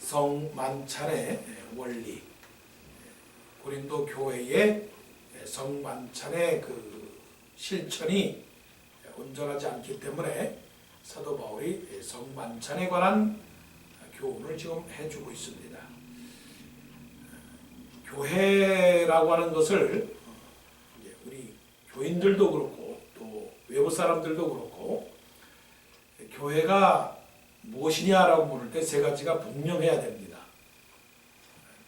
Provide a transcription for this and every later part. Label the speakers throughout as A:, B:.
A: 성만찬의 원리, 고린도 교회의 성만찬의 그 실천이 온전하지 않기 때문에 사도 바울이 성만찬에 관한 교훈을 지금 해주고 있습니다. 교회라고 하는 것을 우리 교인들도 그렇고 또 외부 사람들도 그렇고 교회가 무엇이냐라고 물을 때 세 가지가 분명해야 됩니다.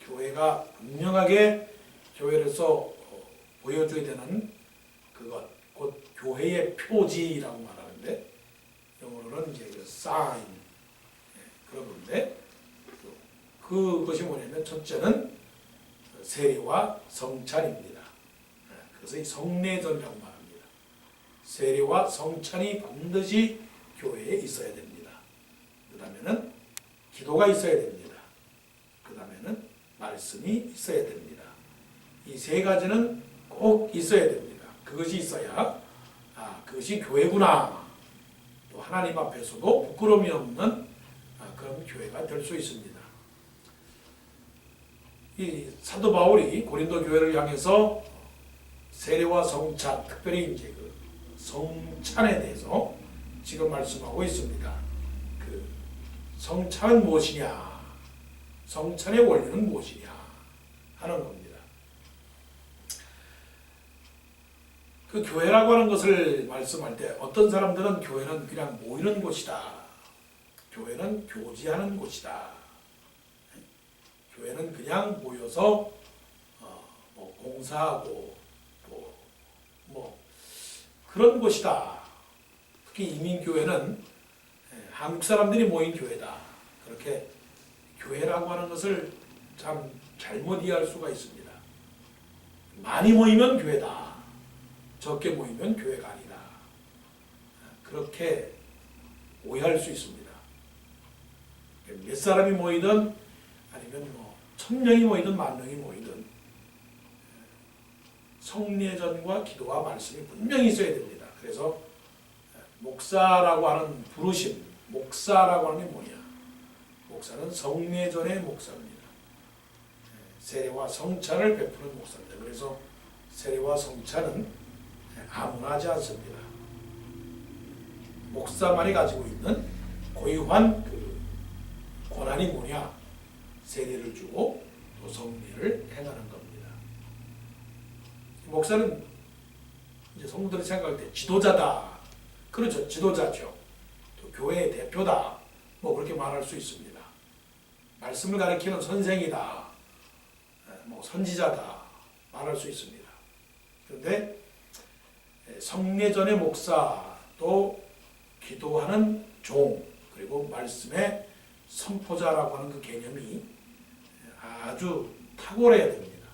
A: 교회가 분명하게 교회로서 보여줘야 되는 그것, 곧 교회의 표지라고 말하는데 영어로는 이제 그 sign 그런 건데 그것이 뭐냐면 첫째는 세례와 성찬입니다. 그래서 이 성례전이라고 말합니다. 세례와 성찬이 반드시 교회에 있어야 됩니다. 그 다음에는 기도가 있어야 됩니다. 그 다음에는 말씀이 있어야 됩니다. 이 세 가지는 꼭 있어야 됩니다. 그것이 있어야 그것이 교회구나. 또 하나님 앞에서도 부끄러움이 없는 그런 교회가 될 수 있습니다. 이 사도 바울이 고린도 교회를 향해서 세례와 성찬, 특별히 이제 그 성찬에 대해서 지금 말씀하고 있습니다. 그 성찬은 무엇이냐, 성찬의 원리는 무엇이냐 하는 겁니다. 그 교회라고 하는 것을 말씀할 때 어떤 사람들은 교회는 그냥 모이는 곳이다. 교회는 교제하는 곳이다. 교회는 그냥 모여서 뭐 공사하고 뭐 그런 곳이다. 특히 이민교회는 한국 사람들이 모인 교회다. 그렇게 교회라고 하는 것을 참 잘못 이해할 수가 있습니다. 많이 모이면 교회다. 적게 모이면 교회가 아니다. 그렇게 오해할 수 있습니다. 몇 사람이 모이든 아니면 뭐 1000명이 모이든 10,000명이 모이든 성례전과 기도와 말씀이 분명히 있어야 됩니다. 그래서 목사라고 하는 부르심, 목사라고 하는 게 뭐냐? 목사는 성례전의 목사입니다. 세례와 성찬을 베푸는 목사입니다. 그래서 세례와 성찬은 아무나 하지 않습니다. 목사만이 가지고 있는 고유한 그 권한이 뭐냐? 세례를 주고 또 성례를 행하는 겁니다. 목사는 이제 성도들이 생각할 때 지도자다. 그렇죠. 지도자죠. 또 교회의 대표다. 뭐 그렇게 말할 수 있습니다. 말씀을 가르치는 선생이다. 뭐 선지자다. 말할 수 있습니다. 그런데 성례전의 목사, 또 기도하는 종, 그리고 말씀의 선포자라고 하는 그 개념이 아주 탁월해야 됩니다.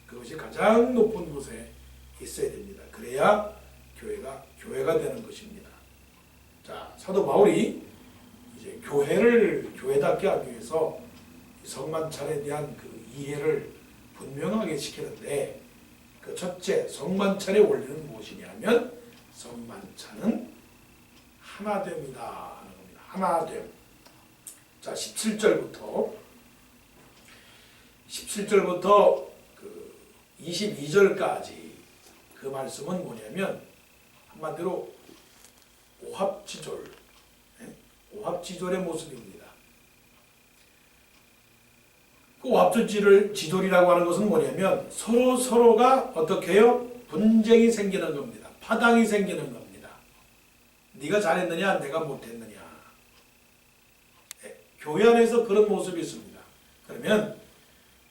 A: 그것이 가장 높은 곳에 있어야 됩니다. 그래야 교회가 되는 것입니다. 자, 사도 바울이 이제 교회를 교회답게 하기 위해서 성만찬에 대한 그 이해를 분명하게 시키는데 그 첫째, 성만찬의 원리는 무엇이냐면 성만찬은 하나됨이다 하는 겁니다. 하나됨. 자, 17절부터 그 22절까지 그 말씀은 뭐냐면 한마디로 오합지졸, 오합지졸의 모습입니다. 그 오합지졸이라고 하는 것은 뭐냐면 서로가 어떻게 해요? 분쟁이 생기는 겁니다. 파당이 생기는 겁니다. 네가 잘했느냐, 내가 못했느냐. 교회 안에서 그런 모습이 있습니다. 그러면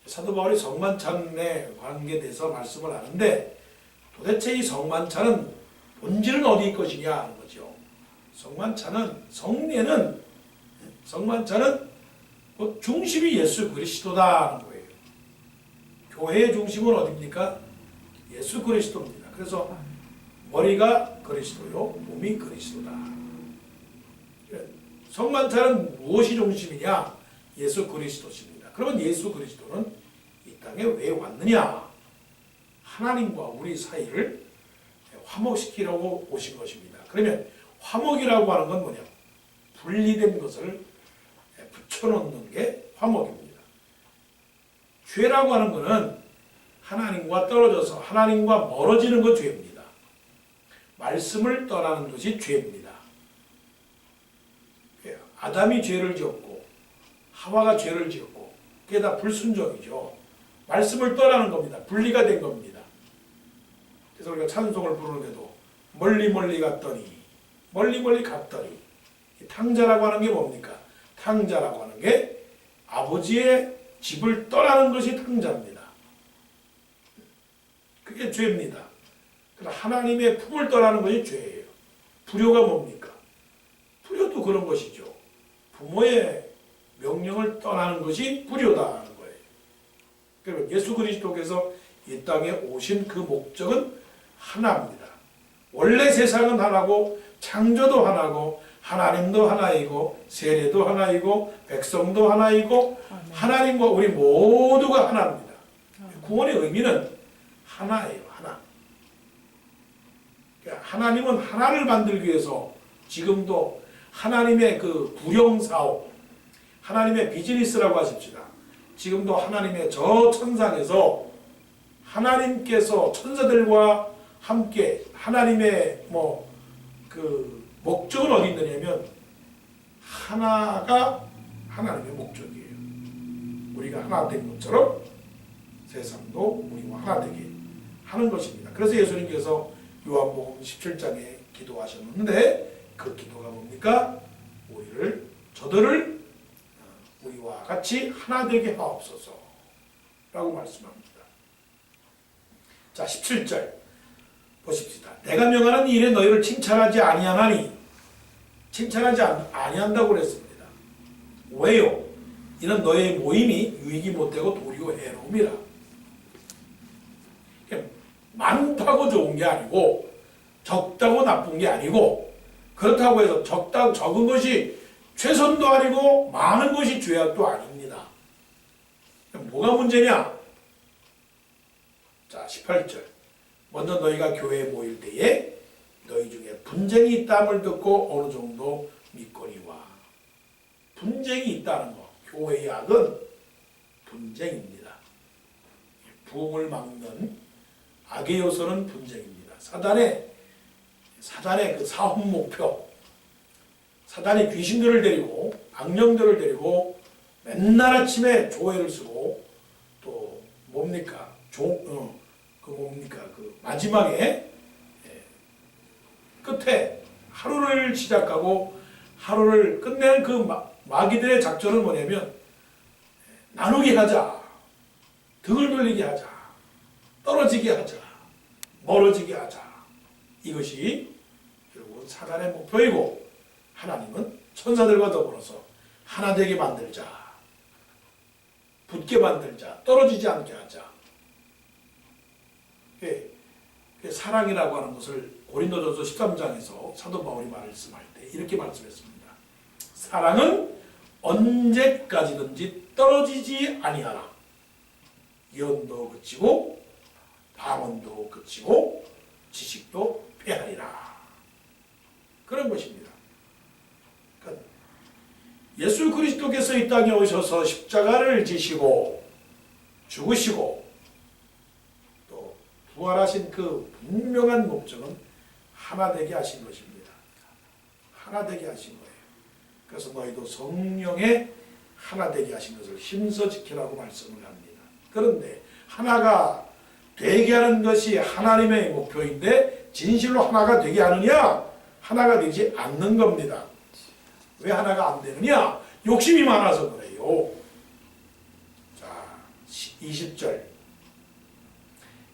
A: 사도 바울이 성만찬에 관계돼서 말씀을 하는데 도대체 이 성만찬은 본질은 어디일 것이냐 하는 거죠. 성만찬은 중심이 예수 그리스도다 하는 거예요. 교회의 중심은 어디입니까? 예수 그리스도입니다. 그래서 머리가 그리스도요, 몸이 그리스도다. 성만찬은 무엇이 중심이냐? 예수 그리스도십니다. 그러면 예수 그리스도는 이 땅에 왜 왔느냐? 하나님과 우리 사이를 화목시키려고 오신 것입니다. 그러면 화목이라고 하는 건 뭐냐? 분리된 것을 붙여놓는 게 화목입니다. 죄라고 하는 것은 하나님과 떨어져서 하나님과 멀어지는 것 죄입니다. 말씀을 떠나는 것이 죄입니다. 아담이 죄를 지었고 하와가 죄를 지었고 그게 다 불순종이죠. 말씀을 떠나는 겁니다. 분리가 된 겁니다. 그래서 우리가 찬송을 부르는데도 멀리 멀리 갔더니 탕자라고 하는 게 뭡니까? 탕자라고 하는 게 아버지의 집을 떠나는 것이 탕자입니다. 그게 죄입니다. 하나님의 품을 떠나는 것이 죄예요. 불효가 뭡니까? 불효도 그런 것이죠. 부모의 명령을 떠나는 것이 불효다는 거예요. 그러면 예수 그리스도께서 이 땅에 오신 그 목적은 하나입니다. 원래 세상은 하나고 창조도 하나고 하나님도 하나이고 세례도 하나이고 백성도 하나이고 하나님과 우리 모두가 하나입니다. 구원의 의미는 하나예요. 하나. 하나님은 하나를 만들기 위해서 지금도 하나님의 그 부령사업, 하나님의 비즈니스라고 하십시다. 지금도 하나님의 저 천상에서 하나님께서 천사들과 함께 하나님의 그 목적은 어디 있느냐면 하나가 하나님의 목적이에요. 우리가 하나 된 것처럼 세상도 우리와 하나 되게 하는 것입니다. 그래서 예수님께서 요한복음 17장에 기도하셨는데 그 기도가 뭡니까? 저들을 우리와 같이 하나 되게 하옵소서 라고 말씀합니다. 자, 17절 보십시다. 내가 명하는 일에 너희를 칭찬하지 아니하나니 칭찬하지 아니한다고 그랬습니다. 왜요? 이는 너의 모임이 유익이 못되고 도리어 해로움이라. 많다고 좋은 게 아니고 적다고 나쁜 게 아니고 그렇다고 해서 적은 것이 최선도 아니고 많은 것이 죄악도 아닙니다. 뭐가 문제냐? 자, 18절. 먼저 너희가 교회에 모일 때에 너희 중에 분쟁이 있다함을 듣고 어느 정도 믿거니와. 분쟁이 있다는 거. 교회의 악은 분쟁입니다. 부흥을 막는 악의 요소는 분쟁입니다. 사단의 그 사업 목표, 사단이 귀신들을 데리고 악령들을 데리고 맨날 아침에 조회를 쓰고 또 뭡니까? 그 마지막에 끝에 하루를 시작하고 하루를 끝내는 그 마귀들의 작전은 뭐냐면 나누게 하자, 등을 돌리게 하자, 떨어지게 하자, 멀어지게 하자. 이것이 결국은 사단의 목표이고 하나님은 천사들과 더불어서 하나 되게 만들자, 붙게 만들자, 떨어지지 않게 하자. 사랑이라고 하는 것을 고린도전서 13장에서 사도 바울이 말씀할 때 이렇게 말씀했습니다. 사랑은 언제까지든지 떨어지지 아니하나. 예언도 그치고 방언도 그치고 지식도 패하리라. 그런 것입니다. 그러니까 예수 그리스도께서 이 땅에 오셔서 십자가를 지시고 죽으시고 또 부활하신 그 분명한 목적은 하나 되게 하신 것입니다. 하나 되게 하신 거예요. 그래서 너희도 성령에 하나 되게 하신 것을 힘써 지키라고 말씀을 합니다. 그런데 하나가 되게 하는 것이 하나님의 목표인데 진실로 하나가 되게 하느냐? 하나가 되지 않는 겁니다. 왜 하나가 안 되느냐? 욕심이 많아서 그래요. 자, 20절.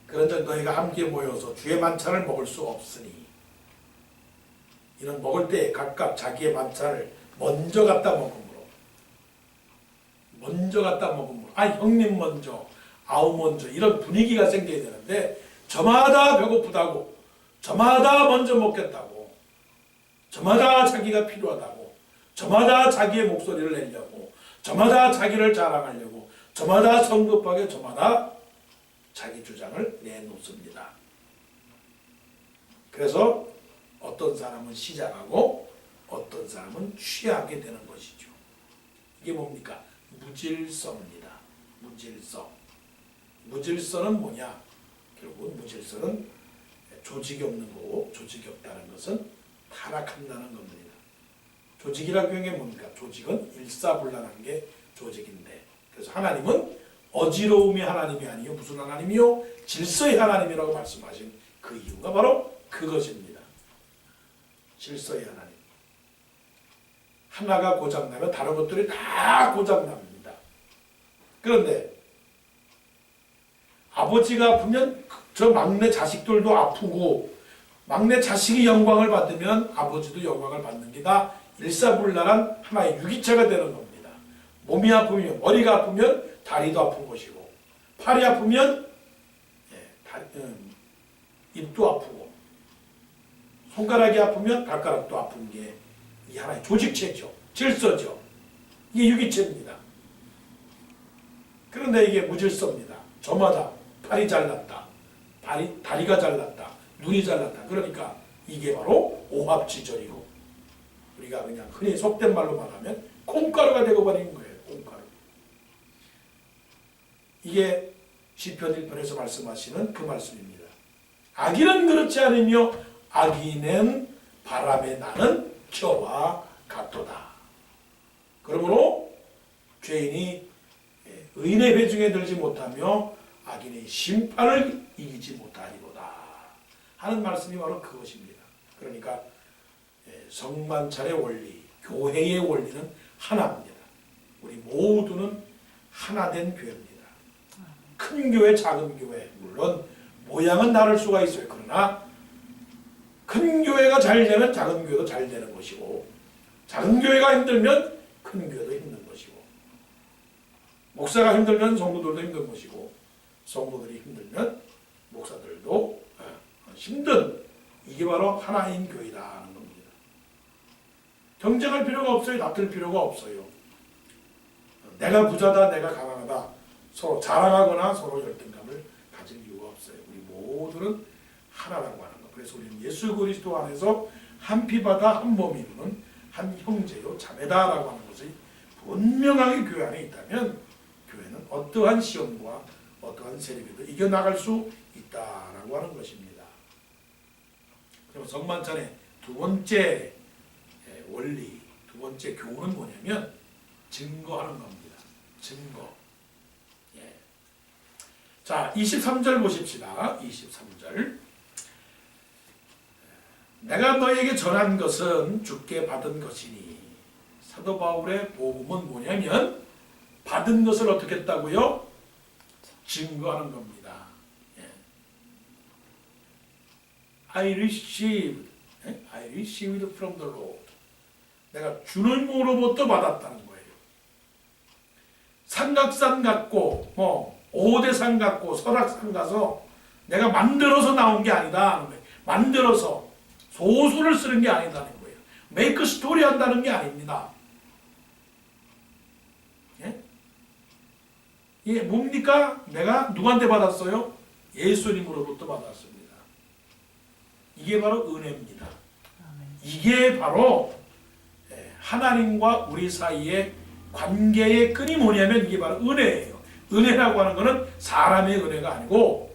A: 그런즉 너희가 함께 모여서 주의 만찬을 먹을 수 없으니 이는 먹을 때 각각 자기의 만찬을 먼저 갖다 먹음으로 아니 형님 먼저 아우 먼저 이런 분위기가 생겨야 되는데 저마다 배고프다고 저마다 먼저 먹겠다고 저마다 자기가 필요하다고 저마다 자기의 목소리를 내려고 저마다 자기를 자랑하려고 저마다 성급하게 저마다 자기 주장을 내놓습니다. 그래서 어떤 사람은 시작하고 어떤 사람은 취하게 되는 것이죠. 이게 뭡니까? 무질서입니다. 무질서. 무질서는 뭐냐? 결국은 무질서는 조직이 없는 거고, 조직이 없다는 것은 타락한다는 겁니다. 조직이라고 하는 게 뭡니까? 조직은 일사불란한 게 조직인데, 그래서 하나님은 어지러움이 하나님이 아니요 무슨 하나님이요? 질서의 하나님이라고 말씀하신 그 이유가 바로 그것입니다. 질서의 하나님. 하나가 고장나면 다른 것들이 다 고장납니다. 그런데 아버지가 아프면 저 막내 자식들도 아프고, 막내 자식이 영광을 받으면 아버지도 영광을 받는 게 다 일사불란한 하나의 유기체가 되는 겁니다. 몸이 아프면, 머리가 아프면 다리도 아픈 것이고, 팔이 아프면 입도 아프고, 손가락이 아프면 발가락도 아픈 게 이 하나의 조직체죠. 질서죠. 이게 유기체입니다. 그런데 이게 무질서입니다. 저마다 팔이 잘났다, 다리가 잘났다, 눈이 잘났다. 그러니까 이게 바로 오합지졸이고, 우리가 그냥 흔히 속된 말로 말하면 콩가루가 되고 버리는 거예요. 콩가루. 이게 시편 1편에서 말씀하시는 그 말씀입니다. 악인은 그렇지 않으며 악인은 바람에 나는 겨와 같도다. 그러므로 죄인이 의인의 회중에 들지 못하며 악인의 심판을 이기지 못하리로다 하는 말씀이 바로 그것입니다. 그러니까 성만찬의 원리, 교회의 원리는 하나입니다. 우리 모두는 하나된 교회입니다. 큰 교회, 작은 교회, 물론 모양은 다를 수가 있어요. 그러나 큰 교회가 잘 되면 작은 교회도 잘 되는 것이고, 작은 교회가 힘들면 큰 교회도 힘든 것이고, 목사가 힘들면 성도들도 힘든 것이고, 성도들이 힘들면 목사들도 힘든, 이게 바로 하나인 교회라는 겁니다. 경쟁할 필요가 없어요. 다툴 필요가 없어요. 내가 부자다, 내가 가난하다, 서로 자랑하거나 서로 열등감을 가질 이유가 없어요. 우리 모두는 하나라고 하는 것. 그래서 우리는 예수 그리스도 안에서 한 피바다 한 몸 이루는 한 형제요 자매다라고 하는 것이 분명하게 교회 안에 있다면, 교회는 어떠한 시험과 어떠한 세력에도 이겨나갈 수 있다라고 하는 것입니다. 그리고 성만찬의 두 번째 원리, 두 번째 교훈은 뭐냐면 증거하는 겁니다. 증거. 자, 23절 보십시다. 23절. 내가 너에게 전한 것은 주께 받은 것이니. 사도 바울의 복음은 뭐냐면 받은 것을 어떻게 했다고요? 증거하는 겁니다. I received from the Lord. 내가 주님으로부터 받았다는 거예요. 삼각산 같고 오대산 같고 설악산 가서 내가 만들어서 나온 게 아니다 하는 거예요. 만들어서 소설을 쓰는 게 아니다는 거예요. 메이크 스토리 한다는 게 아닙니다. 이게 뭡니까? 내가 누구한테 받았어요? 예수님으로부터 받았습니다. 이게 바로 은혜입니다. 이게 바로 하나님과 우리 사이의 관계의 끈이 뭐냐면 이게 바로 은혜예요. 은혜라고 하는 것은 사람의 은혜가 아니고,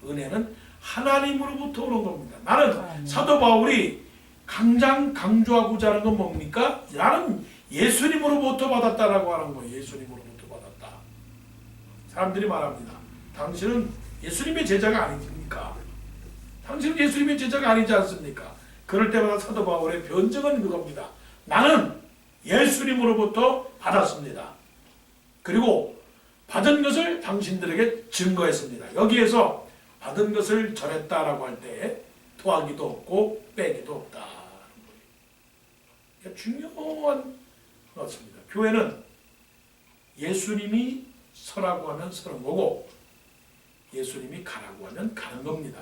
A: 은혜는 하나님으로부터 오는 겁니다. 나는 사도 바울이 강조하고자 하는 건 뭡니까? 나는 예수님으로부터 받았다라고 하는 거예요. 예수님으로부터 받았다. 사람들이 말합니다. 당신은 예수님의 제자가 아닙니까? 당신은 예수님의 제자가 아니지 않습니까? 그럴 때마다 사도 바울의 변증은 그겁니다. 나는 예수님으로부터 받았습니다. 그리고 받은 것을 당신들에게 증거했습니다. 여기에서 받은 것을 전했다라고 할 때 더하기도 없고 빼기도 없다. 중요한 것입니다. 교회는 예수님이 서라고 하면 서는 거고, 예수님이 가라고 하면 가는 겁니다.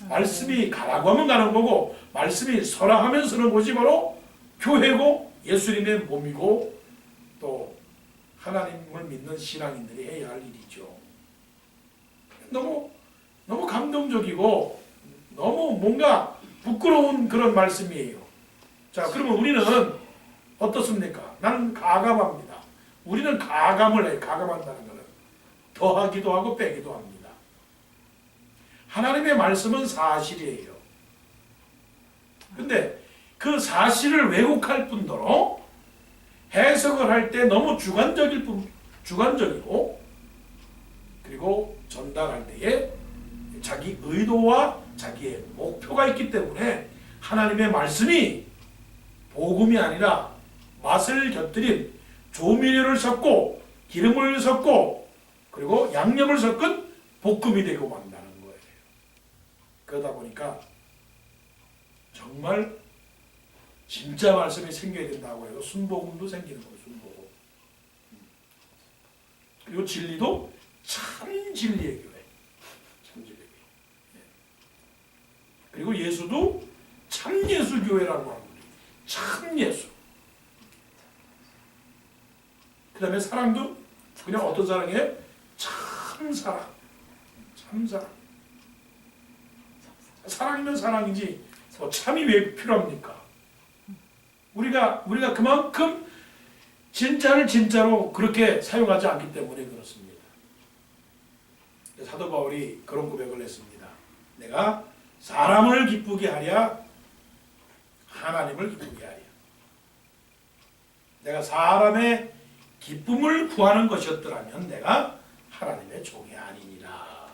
A: 말씀이 가라고 하면 가는 거고, 말씀이 서라 하면 서는 것이 바로 교회고, 예수님의 몸이고, 또 하나님을 믿는 신앙인들이 해야 할 일이죠. 너무 감동적이고 너무 뭔가 부끄러운 그런 말씀이에요. 자, 그러면 우리는 어떻습니까? 나는 가감합니다. 우리는 가감을 해요. 가감한다는 것은 더하기도 하고 빼기도 합니다. 하나님의 말씀은 사실이에요. 근데 그 사실을 왜곡할 뿐더러 해석을 할 때 너무 주관적이고 그리고 전달할 때에 자기 의도와 자기의 목표가 있기 때문에 하나님의 말씀이 복음이 아니라 맛을 곁들인 조미료를 섞고 기름을 섞고 그리고 양념을 섞은 볶음이 되고 만다는 거예요. 그러다 보니까 정말 진짜 말씀이 생겨야 된다고 해서 순복음도 생기는 거예요. 순복음. 그리고 진리도 참 진리의 교회. 참 진리의 교회. 그리고 예수도 참 예수 교회라고 하는 거예요. 참 예수. 그 다음에 사랑도 그냥 어떤 사랑이에요? 참 사랑. 참 사랑. 사랑이면 사랑이지 참이 왜 필요합니까? 우리가 그만큼 진짜를 진짜로 그렇게 사용하지 않기 때문에 그렇습니다. 사도 바울이 그런 고백을 했습니다. 내가 사람을 기쁘게 하랴 하나님을 기쁘게 하랴. 내가 사람의 기쁨을 구하는 것이었더라면 내가 하나님의 종이 아니니라.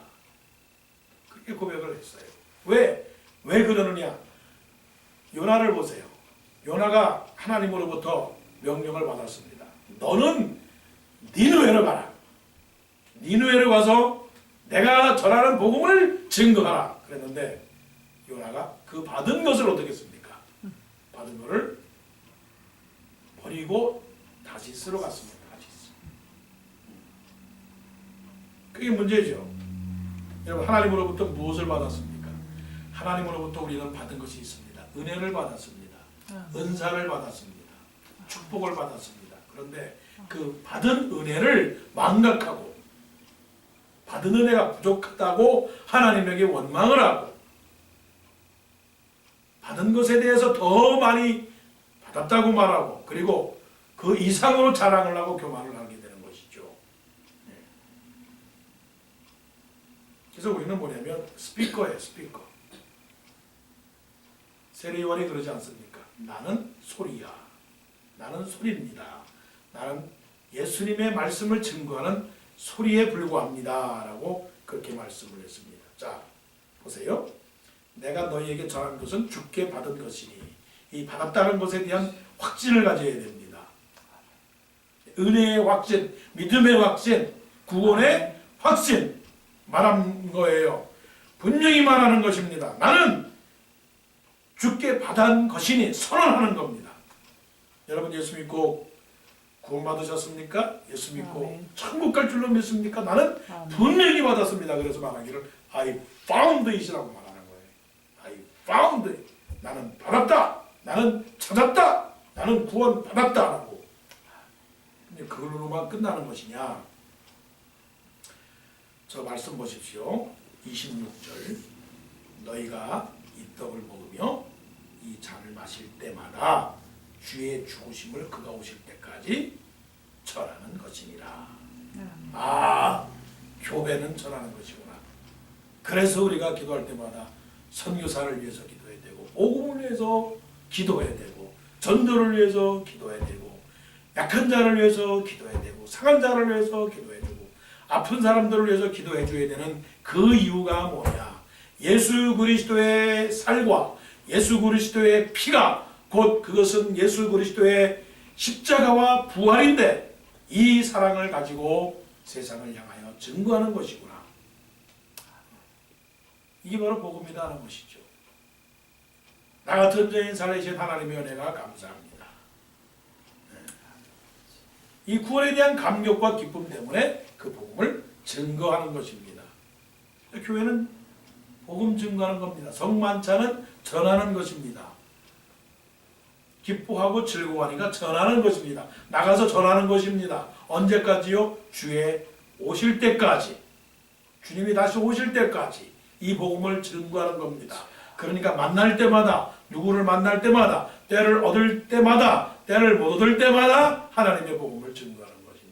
A: 그렇게 고백을 했어요. 왜 그러느냐? 요나를 보세요. 요나가 하나님으로부터 명령을 받았습니다. 너는 니느웨로 가라. 니느웨로 가서 내가 전하는 복음을 증거하라. 그랬는데 요나가 그 받은 것을 어떻게 했습니까? 받은 것을 버리고 다시스로 갔습니다. 다시스. 그게 문제죠. 여러분 하나님으로부터 무엇을 받았습니까? 하나님으로부터 우리는 받은 것이 있습니다. 은혜를 받았습니다. 은사를 받았습니다. 축복을 받았습니다. 그런데 그 받은 은혜를 망각하고 받은 은혜가 부족하다고 하나님에게 원망을 하고 받은 것에 대해서 더 많이 받았다고 말하고 그리고 그 이상으로 자랑을 하고 교만을 하게 되는 것이죠. 그래서 우리는 뭐냐면 스피커예요. 스피커. 세례요한이 그러지 않습니까? 나는 소리야. 나는 소리입니다. 나는 예수님의 말씀을 증거하는 소리에 불과합니다. 라고 그렇게 말씀을 했습니다. 자, 보세요. 내가 너희에게 전한 것은 주께 받은 것이니 이 받았다는 것에 대한 확신을 가져야 됩니다. 은혜의 확신, 믿음의 확신, 구원의 확신 말한 거예요. 분명히 말하는 것입니다. 나는 주께 받은 것이니 선언하는 겁니다. 여러분 예수 믿고 구원받으셨습니까? 예수 믿고 천국 갈 줄로 믿습니까? 나는 분명히 받았습니다. 그래서 말하기를 I found it이라고 말하는 거예요. I found it. 나는 받았다. 나는 찾았다. 나는 구원 받았다라고. 근데 그걸로만 끝나는 것이냐? 저 말씀 보십시오. 26절. 너희가 이 떡을 먹으며 이 잔을 마실 때마다 주의 죽으심을 그가 오실 때까지 전하는 것이니라. 아, 교회는 전하는 것이구나. 그래서 우리가 기도할 때마다 선교사를 위해서 기도해야 되고 복음을 위해서 기도해야 되고 전도를 위해서 기도해야 되고 약한 자를 위해서 기도해야 되고 상한 자를 위해서 기도해야 되고 아픈 사람들을 위해서 기도해 줘야 되는 그 이유가 뭐냐? 예수 그리스도의 살과 예수 그리스도의 피가 곧 그것은 예수 그리스도의 십자가와 부활인데 이 사랑을 가지고 세상을 향하여 증거하는 것이구나. 이게 바로 복음이다 하는 것이죠. 나 같은 죄인 살리신 하나님의 은혜가 감사합니다. 이 구원에 대한 감격과 기쁨 때문에 그 복음을 증거하는 것입니다. 교회는 복음 증거하는 겁니다. 성만찬은 전하는 것입니다. 기뻐하고 즐거워하니까 전하는 것입니다. 나가서 전하는 것입니다. 언제까지요? 주의 오실 때까지. 주님이 다시 오실 때까지 이 복음을 증거하는 겁니다. 그러니까 만날 때마다 누구를 만날 때마다 때를 얻을 때마다 때를 못 얻을 때마다 하나님의 복음을 증거하는 것입니다.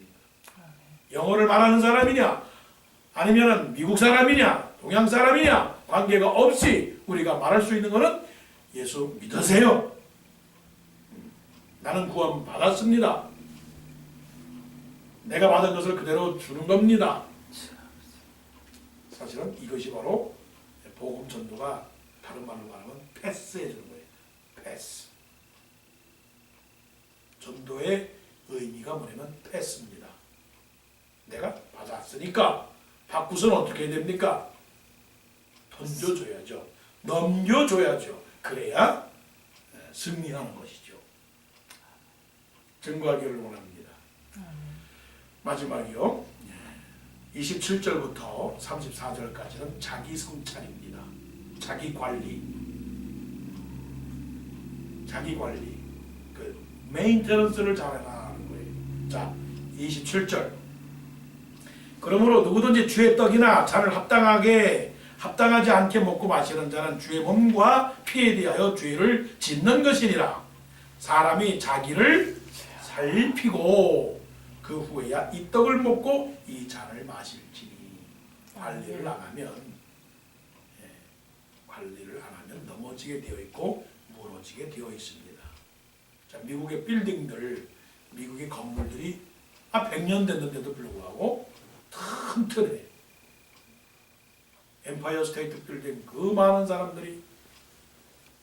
A: 영어를 말하는 사람이냐, 아니면 미국 사람이냐, 동양 사람이냐 관계가 없이 우리가 말할 수 있는 것은 예수 믿으세요. 나는 구원 받았습니다. 내가 받은 것을 그대로 주는 겁니다. 사실은 이것이 바로 복음 전도가 다른 말로 말하면 패스해 주는 거예요. 패스. 전도의 의미가 뭐냐면 패스입니다. 내가 받았으니까 받고서는 어떻게 해야 됩니까? 던져줘야죠. 넘겨줘야죠. 그래야 승리하는 것이죠. 증거하기를 원합니다. 마지막이요. 27절부터 34절까지는 자기 성찰입니다. 자기 관리. 자기 관리. 그 메인테넌스를 잘해라는 거예요. 자, 27절. 그러므로 누구든지 주의 떡이나 잔을 합당하지 않게 먹고 마시는 자는 주의 몸과 피에 대하여 죄를 짓는 것이니라. 사람이 자기를 살피고 그 후에야 이 떡을 먹고 이 잔을 마실지니. 관리를 안 하면 넘어지게 되어 있고 무너지게 되어 있습니다. 자, 미국의 빌딩들, 미국의 건물들이 100년 됐는데도 불구하고 튼튼해. 엠파이어 스테이트 빌딩 그 많은 사람들이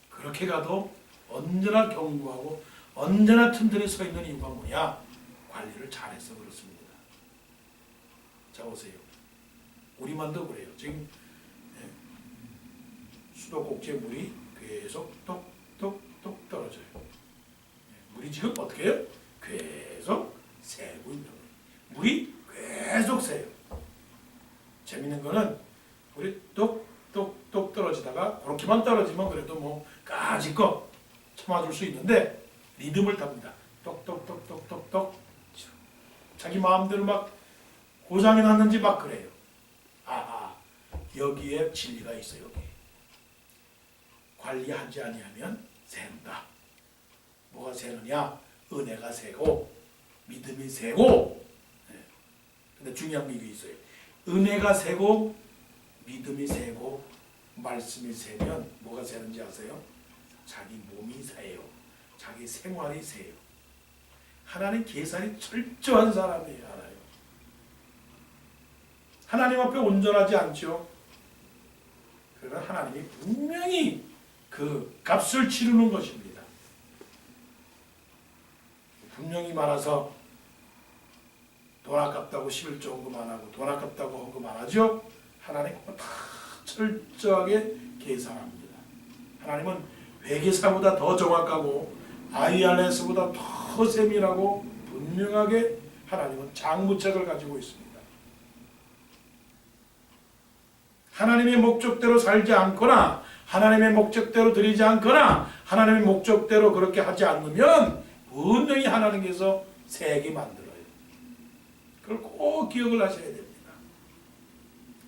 A: 그렇게 가도 언제나 견고하고 언제나 튼튼히 서 있는 이유가 뭐냐? 관리를 잘해서 그렇습니다. 자, 보세요. 우리만도 그래요. 지금 수도꼭지에 물이 계속 똑똑똑 떨어져요. 물이 지금 어떻게 해요? 계속 새고 있는 거예요. 물이 계속 새요. 재밌는 거는 물이 똑똑똑 떨어지다가 그렇게만 떨어지면 그래도 뭐 까짓거 참아줄 수 있는데 리듬을 탑니다. 똑똑똑똑똑똑. 자기 마음대로 막 고장이 났는지 막 그래요. 여기에 진리가 있어요. 여기. 관리하지 아니하면 샌다. 뭐가 새느냐? 은혜가 새고 믿음이 새고. 근데 중요한 게 이게 있어요. 은혜가 새고 믿음이 새고 말씀이 새면 뭐가 새는지 아세요? 자기 몸이 새요. 자기 생활이 새요. 하나님 계산이 철저한 사람이에요. 알아요. 하나님 앞에 온전하지 않죠. 그러나 하나님이 분명히 그 값을 치르는 것입니다. 분명히 말해서 돈 아깝다고 11조 헌금 안 하고 돈 아깝다고 헌금 안 하죠. 하나님은 다 철저하게 계산합니다. 하나님은 회계사보다 더 정확하고 IRS보다 더 세밀하고 분명하게 하나님은 장부책을 가지고 있습니다. 하나님의 목적대로 살지 않거나 하나님의 목적대로 드리지 않거나 하나님의 목적대로 그렇게 하지 않으면 분명히 하나님께서 세게 만들어요. 그걸 꼭 기억을 하셔야 됩니다.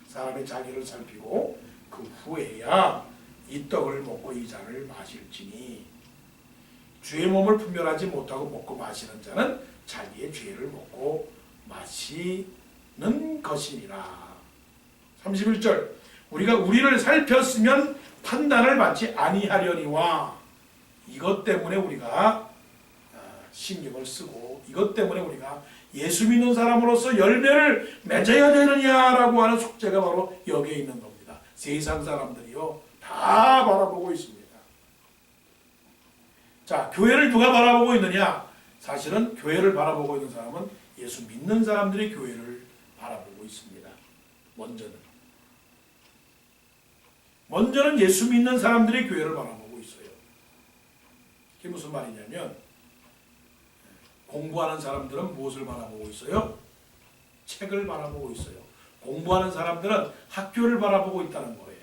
A: 사람이 자기를 살피고 그 후에야 이 떡을 먹고 이 잔을 마실지니 주의 몸을 분별하지 못하고 먹고 마시는 자는 자기의 죄를 먹고 마시는 것이니라. 31절. 우리가 우리를 살폈으면 판단을 받지 아니하려니와. 이것 때문에 우리가 신경을 쓰고 이것 때문에 우리가 예수 믿는 사람으로서 열매를 맺어야 되느냐라고 하는 숙제가 바로 여기에 있는 겁니다. 세상 사람들이요 다 바라보고 있습니다. 자, 교회를 누가 바라보고 있느냐? 사실은 교회를 바라보고 있는 사람은 예수 믿는 사람들이 교회를 바라보고 있습니다. 먼저는 예수 믿는 사람들이 교회를 바라보고 있어요. 그게 무슨 말이냐면 공부하는 사람들은 무엇을 바라보고 있어요? 책을 바라보고 있어요. 공부하는 사람들은 학교를 바라보고 있다는 거예요.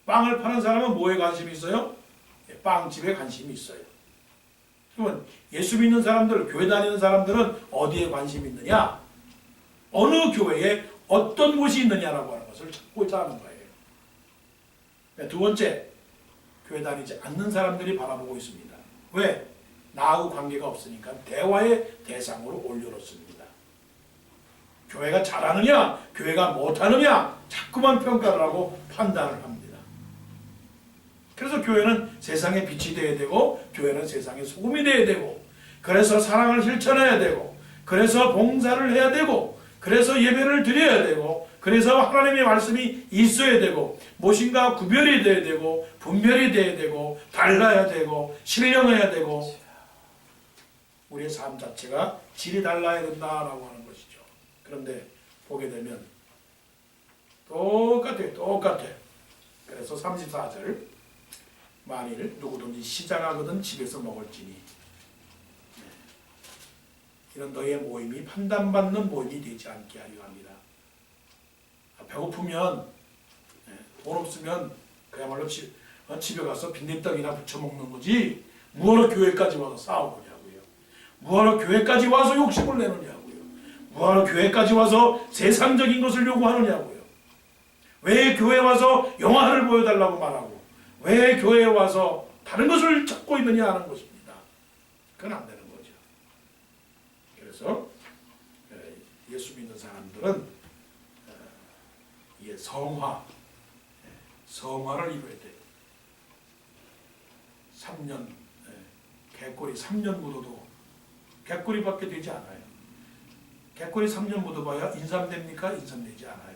A: 빵을 파는 사람은 뭐에 관심이 있어요? 빵집에 관심이 있어요. 그러면 예수 믿는 사람들, 교회 다니는 사람들은 어디에 관심이 있느냐? 어느 교회에 어떤 곳이 있느냐라고 하는 것을 찾고자 하는 거예요. 두 번째, 교회 다니지 않는 사람들이 바라보고 있습니다. 왜? 나하고 관계가 없으니까 대화의 대상으로 올려놓습니다. 교회가 잘하느냐, 교회가 못하느냐 자꾸만 평가를 하고 판단을 합니다. 그래서 교회는 세상의 빛이 되어야 되고, 교회는 세상의 소금이 되어야 되고, 그래서 사랑을 실천해야 되고, 그래서 봉사를 해야 되고, 그래서 예배를 드려야 되고, 그래서 하나님의 말씀이 있어야 되고, 무엇인가 구별이 돼야 되고, 분별이 돼야 되고, 달라야 되고, 신령해야 되고, 우리의 삶 자체가 질이 달라야 된다라고 하는 것이죠. 그런데 보게 되면 똑같아. 그래서 34절, 만일 누구든지 시장하거든 집에서 먹을지니, 이런 너의 모임이 판단받는 모임이 되지 않게 하려 합니다. 배고프면, 돈 없으면 그야말로 집에 가서 빈대떡이나 부쳐 먹는 거지, 뭐하러 교회까지 와서 싸우느냐고요. 뭐하러 교회까지 와서 욕심을 내느냐고요. 뭐하러 교회까지 와서 세상적인 것을 요구하느냐고요. 왜 교회에 와서 영화를 보여달라고 말하고, 왜 교회에 와서 다른 것을 찾고 있느냐 하는 것입니다. 그건 안 되는 거죠. 그래서 예수 믿는 사람들은 성화를 이루어야 돼요. 3년, 개꼬리 3년 묻어도 개꼬리밖에 되지 않아요. 개꼬리 3년 묻어봐야 인삼됩니까? 인삼되지 않아요.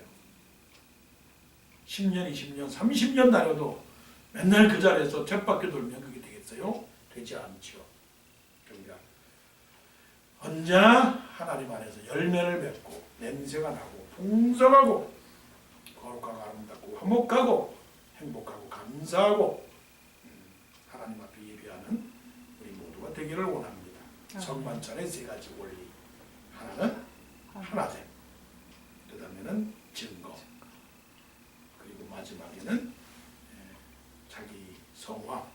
A: 10년, 20년, 30년 다녀도 맨날 그 자리에서 쳇바퀴 돌면 그게 되겠어요? 되지 않죠. 그러니까 언제나 하나님 안에서 열매를 맺고 냄새가 나고 풍성하고 거룩하고 아름답고 화목하고 행복하고 감사하고 하나님 앞에 예배하는 우리 모두가 되기를 원합니다. 성만찬의 세 가지 원리. 하나는 하나됨, 그 다음에는 증거, 그리고 마지막에는 자기 성화,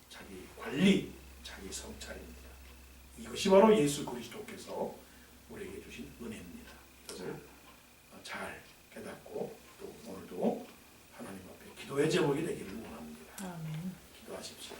A: 자기 관리, 자기 성찰입니다. 이것이 바로 예수 그리스도께서 우리에게 주신 은혜입니다. 이것을 잘 깨닫고 또 오늘도 하나님 앞에 기도의 제목이 되기를 원합니다.
B: 아멘.
A: 기도하십시오.